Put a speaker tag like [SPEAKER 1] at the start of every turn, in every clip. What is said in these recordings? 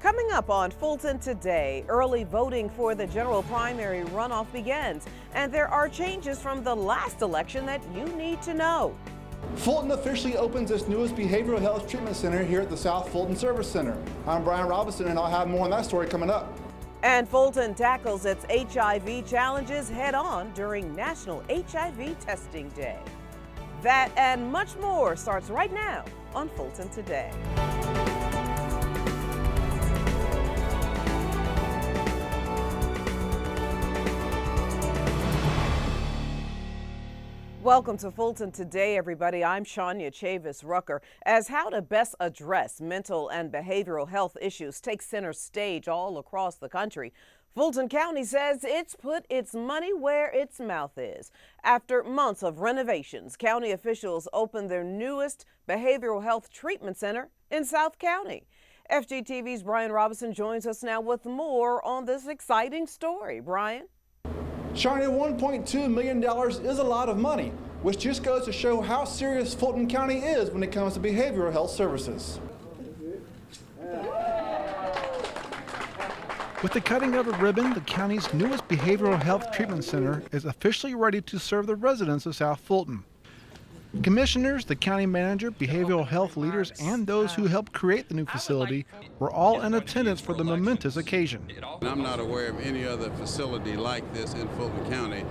[SPEAKER 1] Coming up on Fulton Today, early voting for the general primary runoff begins, and there are changes from the last election that you need to know.
[SPEAKER 2] Fulton officially opens its newest behavioral health treatment center here at the South Fulton Service Center. I'm Brian Robinson, and I'll have more on that story coming up.
[SPEAKER 1] And Fulton tackles its HIV challenges head-on during National HIV Testing Day. That and much more starts right now on Fulton Today. Welcome to Fulton Today, everybody. I'm Shania Chavis-Rucker. As how to best address mental and behavioral health issues takes center stage all across the country, Fulton County says it's put its money where its mouth is. After months of renovations, county officials opened their newest behavioral health treatment center in South County. FGTV's Brian Robinson joins us now with more on this exciting story. Brian?
[SPEAKER 2] Shania, $1.2 million is a lot of money, which just goes to show how serious Fulton County is when it comes to behavioral health services.
[SPEAKER 3] With the cutting of a ribbon, the county's newest behavioral health treatment center is officially ready to serve the residents of South Fulton. Commissioners, the county manager, behavioral health leaders, and those who helped create the new facility were all in attendance for the momentous occasion.
[SPEAKER 4] I'm not aware of any other facility like this in Fulton County,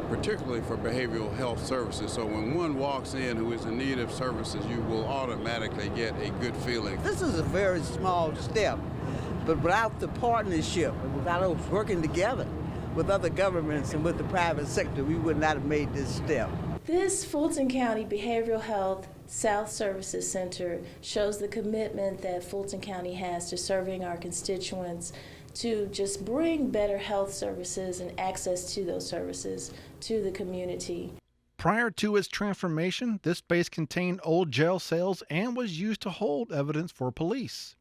[SPEAKER 4] particularly for behavioral health services. So when one walks in who is in need of services, you will automatically get a good feeling.
[SPEAKER 5] This is a very small step, but without the partnership, without us working together with other governments and with the private sector, we would not have made this step.
[SPEAKER 6] This Fulton County Behavioral Health South Services Center shows the commitment that Fulton County has to serving our constituents to just bring better health services and access to those services to the community.
[SPEAKER 3] Prior to its transformation, this space contained old jail cells and was used to hold evidence for police.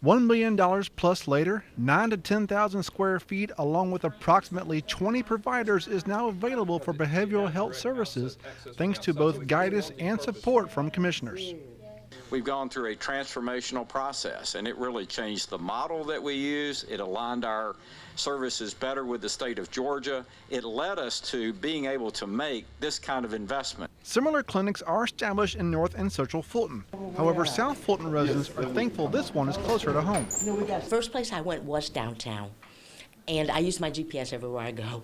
[SPEAKER 3] $1 million plus later, 9,000 to 10,000 square feet along with approximately 20 providers is now available for behavioral health services thanks to both guidance and support from commissioners.
[SPEAKER 7] We've gone through a transformational process, and it really changed the model that we use. It aligned our services better with the state of Georgia. It led us to being able to make this kind of investment.
[SPEAKER 3] Similar clinics are established in North and Central Fulton. However, South Fulton residents are thankful this one is closer to home.
[SPEAKER 8] First place I went was downtown, and I use my GPS everywhere I go.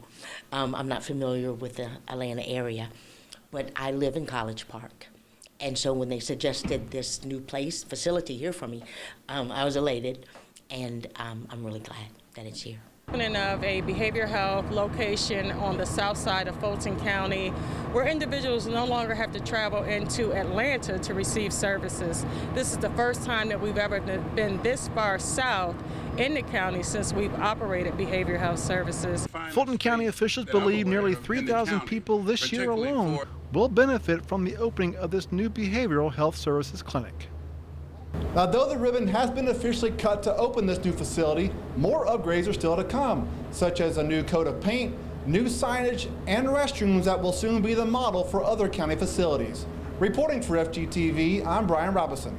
[SPEAKER 8] I'm not familiar with the Atlanta area, but I live in College Park. And so when they suggested this new facility here for me, I was elated, and I'm really glad that it's here.
[SPEAKER 9] Opening of a behavioral health location on the south side of Fulton County, where individuals no longer have to travel into Atlanta to receive services. This is the first time that we've ever been this far south in the county since we've operated behavioral health services.
[SPEAKER 3] Fulton County officials believe nearly 3,000 people this year alone will benefit from the opening of this new behavioral health services clinic.
[SPEAKER 2] Now, though the ribbon has been officially cut to open this new facility, more upgrades are still to come, such as a new coat of paint, new signage, and restrooms that will soon be the model for other county facilities. Reporting for FGTV, I'm Brian Robinson.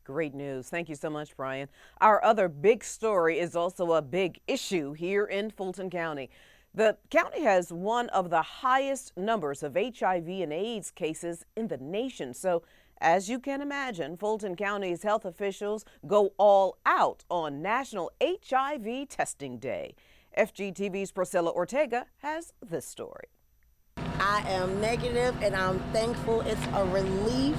[SPEAKER 1] Great news. Thank you so much, Brian. Our other big story is also a big issue here in Fulton County. The county has one of the highest numbers of HIV and AIDS cases in the nation. So, as you can imagine, Fulton County's health officials go all out on National HIV Testing Day. FGTV's Priscilla Ortega has this story.
[SPEAKER 5] I am negative, and I'm thankful. It's a relief.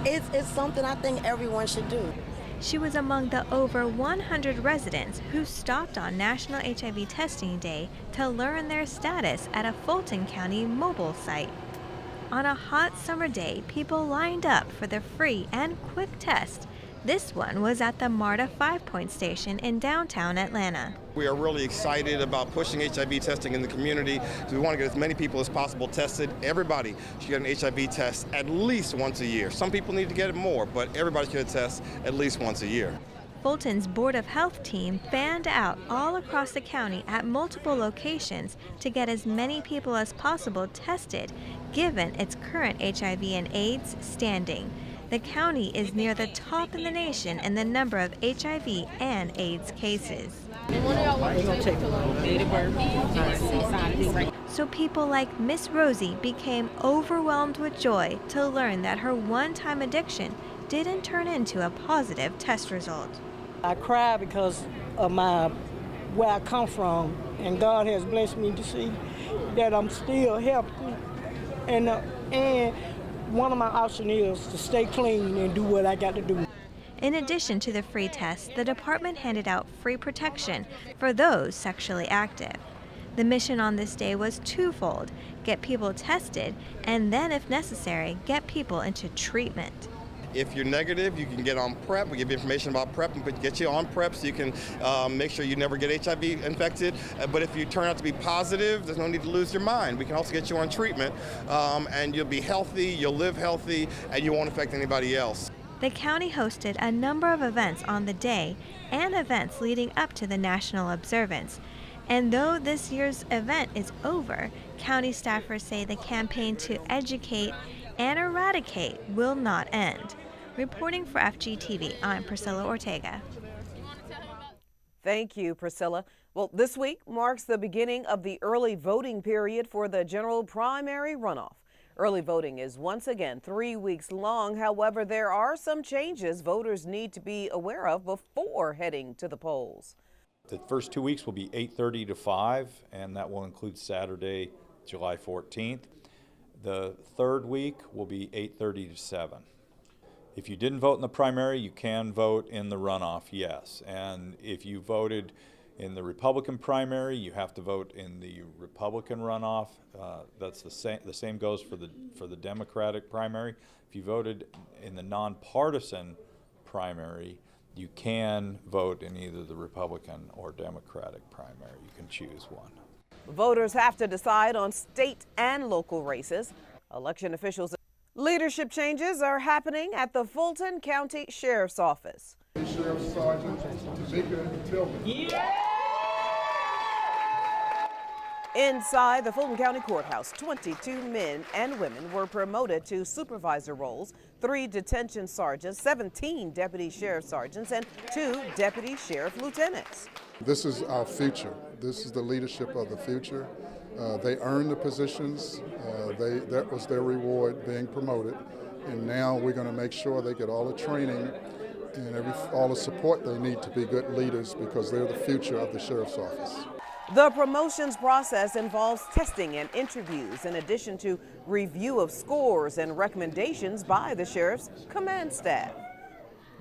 [SPEAKER 5] It's something I think everyone should do.
[SPEAKER 10] She was among the over 100 residents who stopped on National HIV Testing Day to learn their status at a Fulton County mobile site. On a hot summer day, people lined up for the free and quick test. This one was at the MARTA 5-Point Station in downtown Atlanta.
[SPEAKER 11] We are really excited about pushing HIV testing in the community. So we want to get as many people as possible tested. Everybody should get an HIV test at least once a year. Some people need to get it more, but everybody should get a test at least once a year.
[SPEAKER 10] Fulton's Board of Health team fanned out all across the county at multiple locations to get as many people as possible tested, given its current HIV and AIDS standing. The county is near the top in the nation in the number of HIV and AIDS cases. So people like Miss Rosie became overwhelmed with joy to learn that her one-time addiction didn't turn into a positive test result.
[SPEAKER 12] I cry because of where I come from, and God has blessed me to see that I'm still healthy. And one of my options is to stay clean and do what I got to do.
[SPEAKER 10] In addition to the free tests, the department handed out free protection for those sexually active. The mission on this day was twofold: get people tested, and then, if necessary, get people into treatment.
[SPEAKER 11] If you're negative, you can get on PrEP. We give you information about PrEP and get you on PrEP so you can make sure you never get HIV infected. But if you turn out to be positive, there's no need to lose your mind. We can also get you on treatment, and you'll be healthy, you'll live healthy, and you won't affect anybody else.
[SPEAKER 10] The county hosted a number of events on the day and events leading up to the national observance. And though this year's event is over, county staffers say the campaign to educate and eradicate will not end. Reporting for FGTV, I'm Priscilla Ortega.
[SPEAKER 1] Thank you, Priscilla. Well, this week marks the beginning of the early voting period for the general primary runoff. Early voting is once again 3 weeks long. However, there are some changes voters need to be aware of before heading to the polls.
[SPEAKER 13] The first 2 weeks will be 8:30 to 5, and that will include Saturday, July 14th. The third week will be 8:30 to 7. If you didn't vote in the primary, you can vote in the runoff, yes. And if you voted in the Republican primary, you have to vote in the Republican runoff. That's the same goes for the Democratic primary. If you voted in the nonpartisan primary, you can vote in either the Republican or Democratic primary. You can choose one.
[SPEAKER 1] Voters have to decide on state and local races. Election officials. Leadership changes are happening at the Fulton County Sheriff's Office.
[SPEAKER 14] Sheriff Sergeant Tamika Tillman.
[SPEAKER 1] Inside the Fulton County Courthouse, 22 men and women were promoted to supervisor roles, 3 detention sergeants, 17 deputy sheriff sergeants, and 2 deputy sheriff lieutenants.
[SPEAKER 14] This is our future. This is the leadership of the future. They earned the positions. That was their reward, being promoted. And now we're going to make sure they get all the training and all the support they need to be good leaders, because they're the future of the sheriff's office.
[SPEAKER 1] The promotions process involves testing and interviews, in addition to review of scores and recommendations by the sheriff's command staff.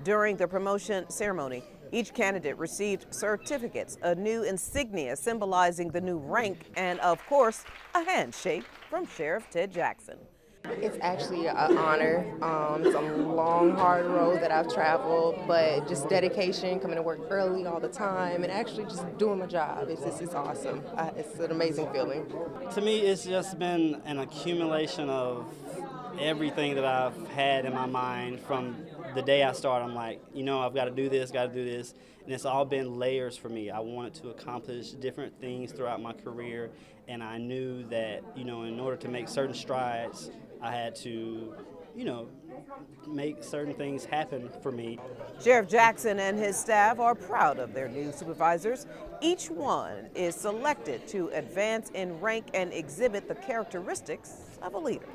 [SPEAKER 1] During the promotion ceremony, each candidate received certificates, a new insignia symbolizing the new rank, and of course, a handshake from Sheriff Ted Jackson.
[SPEAKER 15] It's actually an honor. It's a long, hard road that I've traveled, but just dedication, coming to work early all the time, and actually just doing my job. It's awesome. It's an amazing feeling.
[SPEAKER 16] To me, it's just been an accumulation of everything that I've had in my mind from the day I started. I'm like, I've got to do this, and it's all been layers for me. I wanted to accomplish different things throughout my career, and I knew that, in order to make certain strides, I had to, make certain things happen for me.
[SPEAKER 1] Sheriff Jackson and his staff are proud of their new supervisors. Each one is selected to advance in rank and exhibit the characteristics of a leader.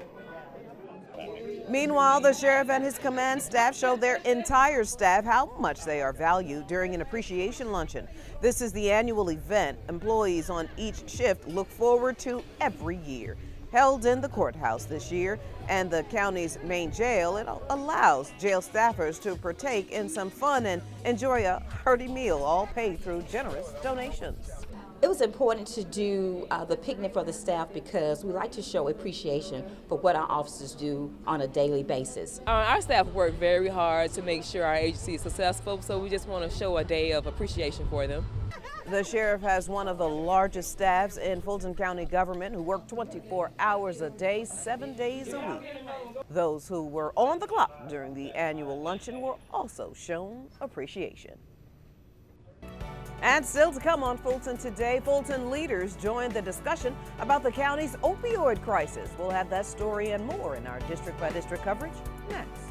[SPEAKER 1] Meanwhile, the sheriff and his command staff showed their entire staff how much they are valued during an appreciation luncheon. This is the annual event employees on each shift look forward to every year. Held in the courthouse this year and the county's main jail, it allows jail staffers to partake in some fun and enjoy a hearty meal, all paid through generous donations.
[SPEAKER 17] It was important to do the picnic for the staff because we like to show appreciation for what our officers do on a daily basis.
[SPEAKER 18] Our staff work very hard to make sure our agency is successful, so we just want to show a day of appreciation for them.
[SPEAKER 1] The sheriff has one of the largest staffs in Fulton County government, who work 24 hours a day, 7 days a week. Those who were on the clock during the annual luncheon were also shown appreciation. And still to come on Fulton Today, Fulton leaders joined the discussion about the county's opioid crisis. We'll have that story and more in our district by district coverage next.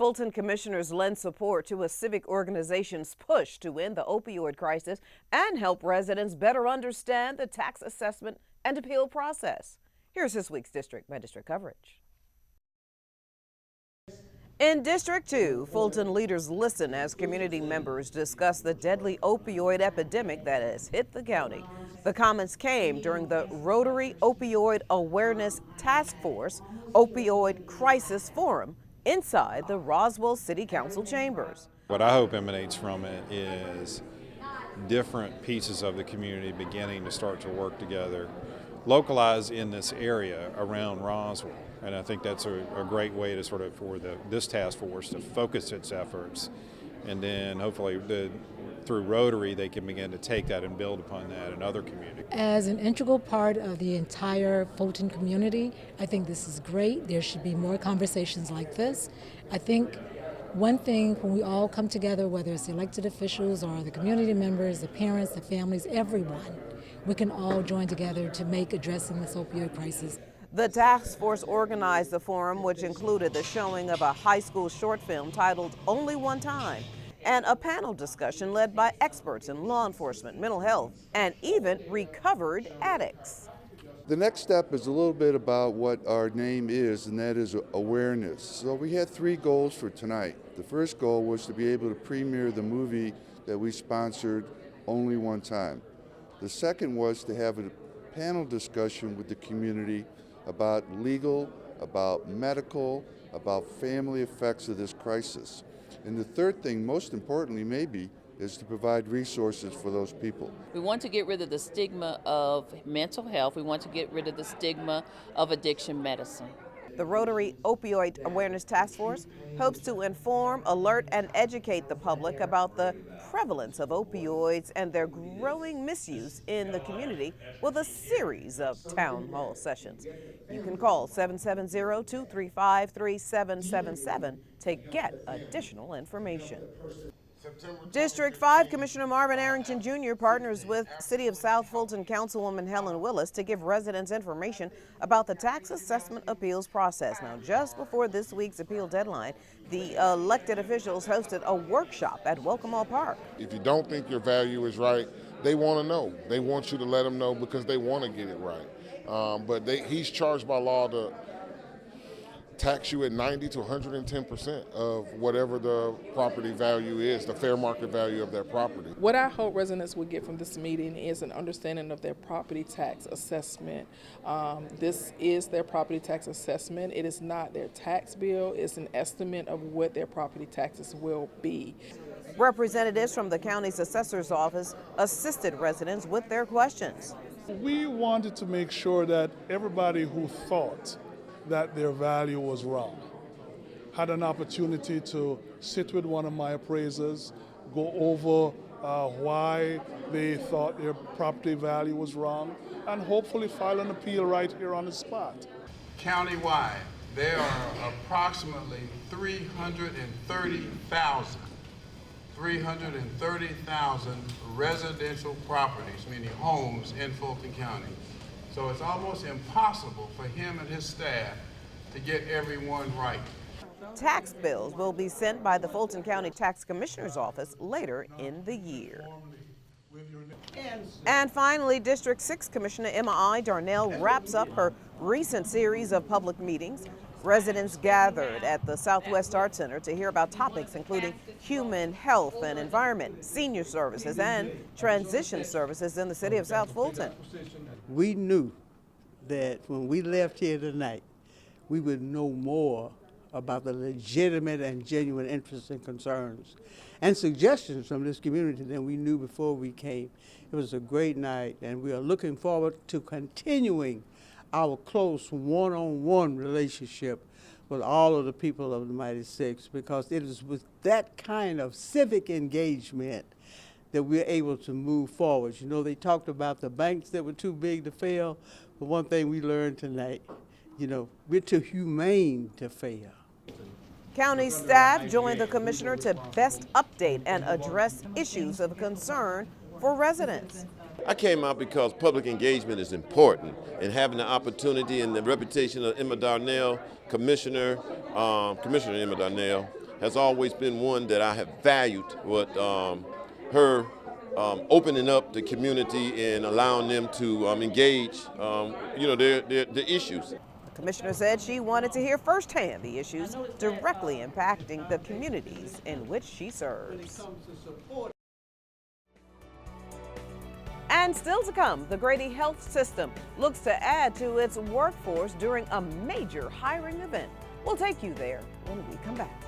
[SPEAKER 1] Fulton commissioners lend support to a civic organization's push to end the opioid crisis and help residents better understand the tax assessment and appeal process. Here's this week's District by District coverage. In District 2, Fulton leaders listen as community members discuss the deadly opioid epidemic that has hit the county. The comments came during the Rotary Opioid Awareness Task Force Opioid Crisis Forum inside the Roswell City Council chambers.
[SPEAKER 13] What I hope emanates from it is different pieces of the community beginning to start to work together, localized in this area around Roswell. And I think that's a great way to sort of for this task force to focus its efforts, and then hopefully through Rotary they can begin to take that and build upon that in other communities.
[SPEAKER 19] As an integral part of the entire Fulton community, I think this is great. There should be more conversations like this. I think one thing when we all come together, whether it's elected officials or the community members, the parents, the families, everyone, we can all join together to make addressing this opioid crisis.
[SPEAKER 1] The task force organized the forum, which included the showing of a high school short film titled Only One Time, and a panel discussion led by experts in law enforcement, mental health, and even recovered addicts.
[SPEAKER 20] The next step is a little bit about what our name is, and that is awareness. So we had 3 goals for tonight. The first goal was to be able to premiere the movie that we sponsored, Only One Time. The second was to have a panel discussion with the community about legal, about medical, about family effects of this crisis. And the third thing, most importantly maybe, is to provide resources for those people.
[SPEAKER 21] We want to get rid of the stigma of mental health. We want to get rid of the stigma of addiction medicine.
[SPEAKER 1] The Rotary Opioid Awareness Task Force hopes to inform, alert, and educate the public about the prevalence of opioids and their growing misuse in the community with a series of town hall sessions. You can call 770-235-3777 to get additional information. District 5 Commissioner Marvin Arrington Jr. partners with City of South Fulton Councilwoman Helen Willis to give residents information about the tax assessment appeals process. Now, just before this week's appeal deadline, the elected officials hosted a workshop at Welcome All Park.
[SPEAKER 22] If you don't think your value is right, they want to know. They want you to let them know because they want to get it right. But he's charged by law to tax you at 90 to 110% of whatever the property value is, the fair market value of that property.
[SPEAKER 23] What I hope residents will get from this meeting is an understanding of their property tax assessment. This is their property tax assessment. It is not their tax bill. It's an estimate of what their property taxes will be.
[SPEAKER 1] Representatives from the county's assessor's office assisted residents with their questions.
[SPEAKER 24] We wanted to make sure that everybody who thought that their value was wrong had an opportunity to sit with one of my appraisers, go over why they thought their property value was wrong, and hopefully file an appeal right here on the spot.
[SPEAKER 4] Countywide, there are approximately 330,000 residential properties, meaning homes in Fulton County. So it's almost impossible for him and his staff to get everyone right.
[SPEAKER 1] Tax bills will be sent by the Fulton County Tax Commissioner's Office later in the year. And finally, District 6 Commissioner Emma I. Darnell wraps up her recent series of public meetings. Residents gathered at the Southwest Arts Center to hear about topics including human health and environment, senior services, and transition services in the city of South Fulton.
[SPEAKER 5] We knew that when we left here tonight, we would know more about the legitimate and genuine interests and concerns and suggestions from this community than we knew before we came. It was a great night, and we are looking forward to continuing our close one-on-one relationship with all of the people of the Mighty Six, because it is with that kind of civic engagement that we're able to move forward. You know, they talked about the banks that were too big to fail, but one thing we learned tonight, you know, we're too humane to fail.
[SPEAKER 1] County staff joined the commissioner to best update and address issues of concern for residents.
[SPEAKER 25] I came out because public engagement is important, and having the opportunity and the reputation of Emma Darnell, Commissioner Emma Darnell, has always been one that I have valued, her opening up the community and allowing them to engage, their issues.
[SPEAKER 1] The commissioner said she wanted to hear firsthand the issues directly impacting the communities in which she serves. And still to come, the Grady Health System looks to add to its workforce during a major hiring event. We'll take you there when we come back.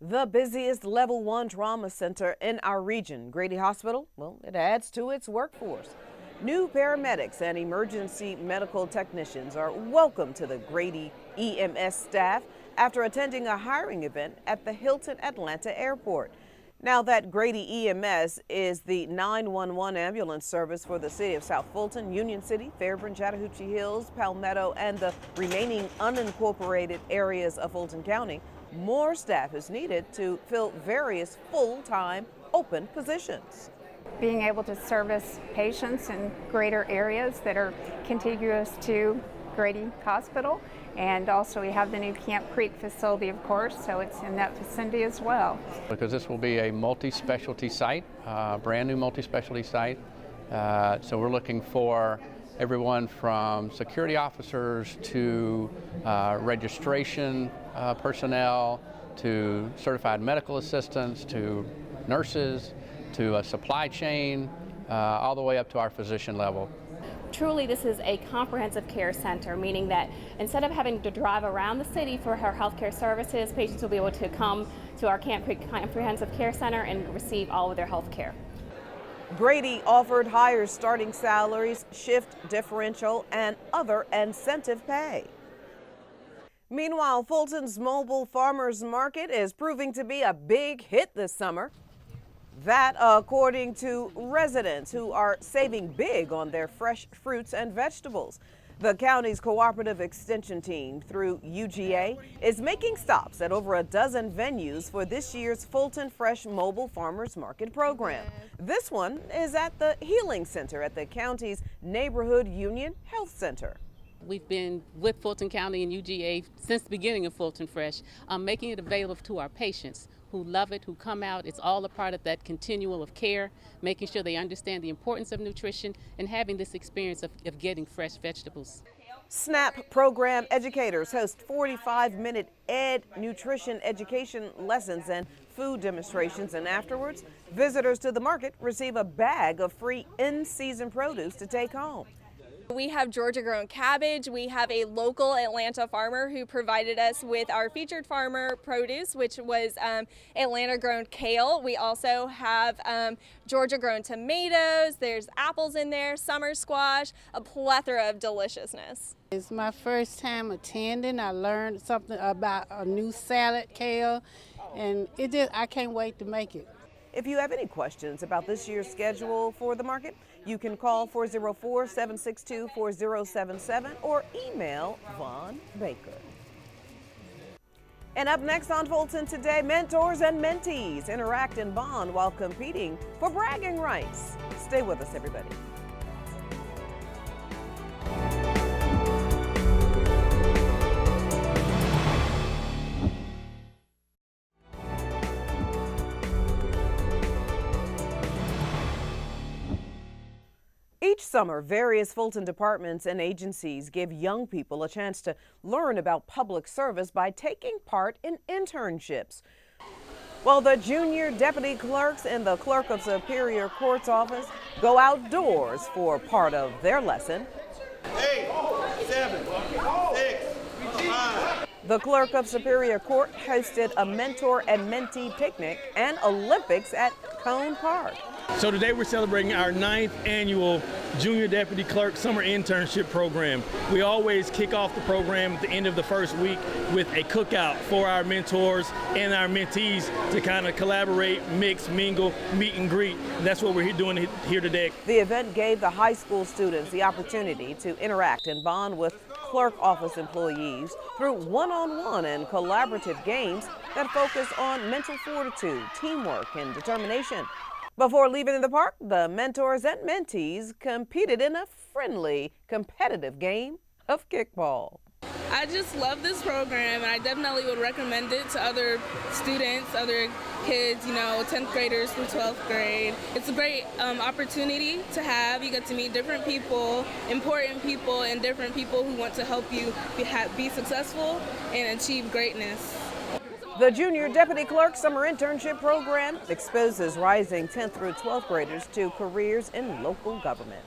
[SPEAKER 1] The busiest level 1 trauma center in our region, Grady Hospital, well, it adds to its workforce. New paramedics and emergency medical technicians are welcome to the Grady EMS staff after attending a hiring event at the Hilton Atlanta Airport. Now that Grady EMS is the 911 ambulance service for the city of South Fulton, Union City, Fairburn, Chattahoochee Hills, Palmetto, and the remaining unincorporated areas of Fulton County, more staff is needed to fill various full-time open positions.
[SPEAKER 3] Being able to service patients in greater areas that are contiguous to Grady Hospital, and also we have the new Camp Creek facility, of course, so it's in that vicinity as well.
[SPEAKER 6] Because this will be a multi-specialty site, brand new multi-specialty site, so we're looking for everyone from security officers to registration personnel, to certified medical assistants, to nurses, to a supply chain, all the way up to our physician level.
[SPEAKER 7] Truly, this is a comprehensive care center, meaning that instead of having to drive around the city for our healthcare services, patients will be able to come to our Camp Creek Comprehensive Care Center and receive all of their health care.
[SPEAKER 1] Grady offered higher starting salaries, shift differential, and other incentive pay. Meanwhile, Fulton's mobile farmers market is proving to be a big hit this summer. That according to residents who are saving big on their fresh fruits and vegetables. The county's cooperative extension team through UGA is making stops at over a dozen venues for this year's Fulton Fresh Mobile Farmers Market program. This one is at the Healing Center at the county's Neighborhood Union Health Center.
[SPEAKER 8] We've been with Fulton County and UGA since the beginning of Fulton Fresh, making it available to our patients who love it, who come out. It's all a part of that continuum of care, making sure they understand the importance of nutrition and having this experience of getting fresh vegetables.
[SPEAKER 1] SNAP program educators host 45-minute nutrition education lessons and food demonstrations, and afterwards, visitors to the market receive a bag of free in-season produce to take home.
[SPEAKER 9] We have Georgia-grown cabbage. We have a local Atlanta farmer who provided us with our featured farmer produce, which was Atlanta-grown kale. We also have Georgia-grown tomatoes. There's apples in there, summer squash, a plethora of deliciousness.
[SPEAKER 26] It's my first time attending. I learned something about a new salad kale, and I can't wait to make it.
[SPEAKER 1] If you have any questions about this year's schedule for the market, you can call 404-762-4077 or email Vaughn Baker. And up next on Fulton Today, mentors and mentees interact and bond while competing for bragging rights. Stay with us, everybody. Each summer, various Fulton departments and agencies give young people a chance to learn about public service by taking part in internships. Well, the junior deputy clerks in the Clerk of Superior Court's office go outdoors for part of their lesson.
[SPEAKER 27] 8, 7, 6, 5.
[SPEAKER 1] The Clerk of Superior Court hosted a mentor and mentee picnic and Olympics at Cone Park.
[SPEAKER 28] So today we're celebrating our 9th annual Junior Deputy Clerk Summer Internship Program. We always kick off the program at the end of the first week with a cookout for our mentors and our mentees to kind of collaborate, mix, mingle, meet and greet. And that's what we're doing here today.
[SPEAKER 1] The event gave the high school students the opportunity to interact and bond with clerk office employees through one-on-one and collaborative games that focus on mental fortitude, teamwork, and determination. Before leaving the park, the mentors and mentees competed in a friendly, competitive game of kickball.
[SPEAKER 2] I just love this program, and I definitely would recommend it to other students, other kids, 10th graders through 12th grade. It's a great opportunity to have. You get to meet different people, important people, and different people who want to help you be successful and achieve greatness.
[SPEAKER 1] The Junior Deputy Clerk Summer Internship Program exposes rising 10th through 12th graders to careers in local government.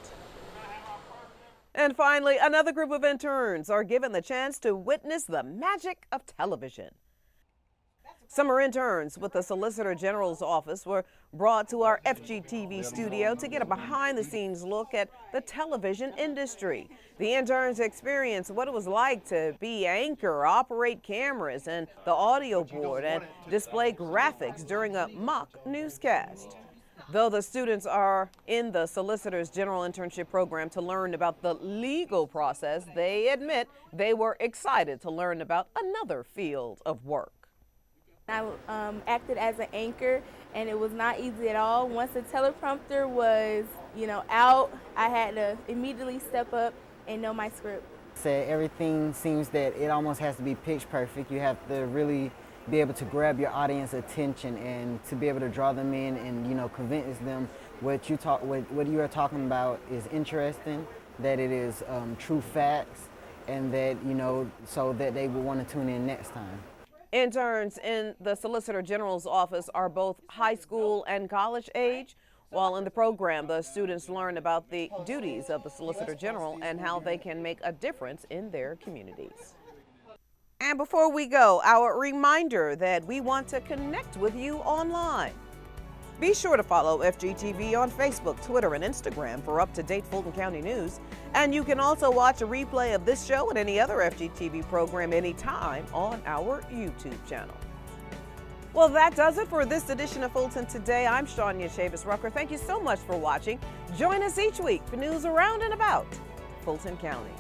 [SPEAKER 1] And finally, another group of interns are given the chance to witness the magic of television. Summer interns with the Solicitor General's office were brought to our FGTV studio to get a behind-the-scenes look at the television industry. The interns experienced what it was like to be anchor, operate cameras and the audio board, and display graphics during a mock newscast. Though the students are in the Solicitor's General Internship Program to learn about the legal process, they admit they were excited to learn about another field of work.
[SPEAKER 10] I acted as an anchor, and it was not easy at all. Once the teleprompter was, out, I had to immediately step up and know my script.
[SPEAKER 11] Everything seems that it almost has to be pitch perfect. You have to really be able to grab your audience attention and to be able to draw them in and convince them what you are talking about is interesting, that it is true facts, and that so that they will want to tune in next time.
[SPEAKER 1] Interns in the Solicitor General's office are both high school and college age. While in the program, the students learn about the duties of the Solicitor General and how they can make a difference in their communities. And before we go, our reminder that we want to connect with you online. Be sure to follow FGTV on Facebook, Twitter, and Instagram for up-to-date Fulton County news. And you can also watch a replay of this show and any other FGTV program anytime on our YouTube channel. Well, that does it for this edition of Fulton Today. I'm Shania Chavis-Rucker. Thank you so much for watching. Join us each week for news around and about Fulton County.